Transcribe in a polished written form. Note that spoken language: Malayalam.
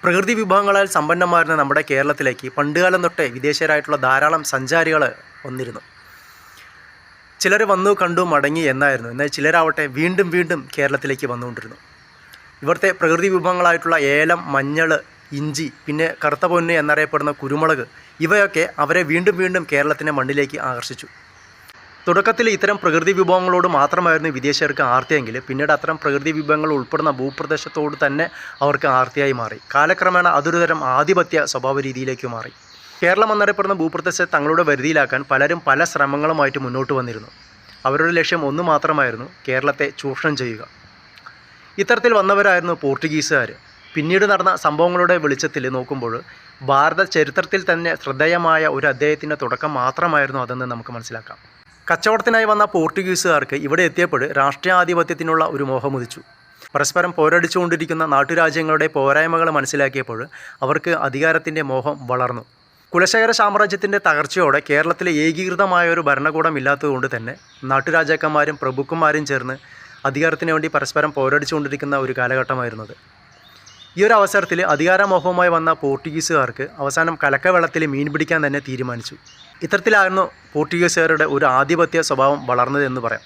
പ്രകൃതി വിഭവങ്ങളാൽ സമ്പന്നമായിരുന്ന നമ്മുടെ കേരളത്തിലേക്ക് പണ്ടുകാലം തൊട്ടേ വിദേശീയരായിട്ടുള്ള ധാരാളം സഞ്ചാരികൾ വന്നിരുന്നു. ചിലർ വന്നു കണ്ടു മടങ്ങി എന്നായിരുന്നു. എന്നാൽ ചിലരാവട്ടെ വീണ്ടും വീണ്ടും കേരളത്തിലേക്ക് വന്നുകൊണ്ടിരുന്നു. ഇവിടുത്തെ പ്രകൃതി വിഭവങ്ങളായിട്ടുള്ള ഏലം, മഞ്ഞൾ, ഇഞ്ചി, പിന്നെ കറുത്ത പൊന്ന് എന്നറിയപ്പെടുന്ന കുരുമുളക്, ഇവയൊക്കെ അവരെ വീണ്ടും വീണ്ടും കേരളത്തിൻ്റെ മണ്ണിലേക്ക് ആകർഷിച്ചു. തുടക്കത്തിൽ ഇത്തരം പ്രകൃതി വിഭവങ്ങളോട് മാത്രമായിരുന്നു വിദേശീയർക്ക് ആർത്തിയെങ്കിൽ പിന്നീട് അത്തരം പ്രകൃതി വിഭവങ്ങൾ ഉൾപ്പെടുന്ന ഭൂപ്രദേശത്തോട് തന്നെ അവർക്ക് ആർത്തിയായി മാറി. കാലക്രമേണ അതൊരു തരം ആധിപത്യ സ്വഭാവ രീതിയിലേക്ക് മാറി. കേരളം എന്നറിയപ്പെടുന്ന ഭൂപ്രദേശത്തെ തങ്ങളുടെ വരുതിയിലാക്കാൻ പലരും പല ശ്രമങ്ങളുമായിട്ട് മുന്നോട്ട് വന്നിരുന്നു. അവരുടെ ലക്ഷ്യം ഒന്ന് മാത്രമായിരുന്നു: കേരളത്തെ ചൂഷണം ചെയ്യുക. ഇത്തരത്തിൽ വന്നവരായിരുന്നു പോർച്ചുഗീസുകാർ. പിന്നീട് നടന്ന സംഭവങ്ങളുടെ വെളിച്ചത്തിൽ നോക്കുമ്പോൾ ഭാരത ചരിത്രത്തിൽ തന്നെ ശ്രദ്ധേയമായ ഒരു അധ്യായത്തിൻ്റെ തുടക്കം മാത്രമായിരുന്നു അതെന്ന് നമുക്ക് മനസ്സിലാക്കാം. കച്ചവടത്തിനായി വന്ന പോർച്ചുഗീസുകാർക്ക് ഇവിടെ എത്തിയപ്പോൾ രാഷ്ട്രീയാധിപത്യത്തിനുള്ള ഒരു മോഹമുദിച്ചു. പരസ്പരം പോരടിച്ചുകൊണ്ടിരിക്കുന്ന നാട്ടുരാജ്യങ്ങളുടെ പോരായ്മകൾ മനസ്സിലാക്കിയപ്പോൾ അവർക്ക് അധികാരത്തിൻ്റെ മോഹം വളർന്നു. കുലശേഖര സാമ്രാജ്യത്തിൻ്റെ തകർച്ചയോടെ കേരളത്തിലെ ഏകീകൃതമായ ഒരു ഭരണകൂടം ഇല്ലാത്തതുകൊണ്ട് തന്നെ നാട്ടുരാജാക്കന്മാരും പ്രഭുക്കന്മാരും ചേർന്ന് അധികാരത്തിന് വേണ്ടി പരസ്പരം പോരടിച്ചുകൊണ്ടിരിക്കുന്ന ഒരു കാലഘട്ടമായിരുന്നത്. ഈ ഒരു അവസരത്തിൽ അധികാരമോഹവുമായി വന്ന പോർച്ചുഗീസുകാർക്ക് അവസാനം കലക്കവെള്ളത്തിൽ മീൻ പിടിക്കാൻ തന്നെ തീരുമാനിച്ചു. ഇത്തരത്തിലായിരുന്നു പോർച്ചുഗീസുകാരുടെ ഒരു ആധിപത്യ സ്വഭാവം വളർന്നതെന്ന് പറയാം.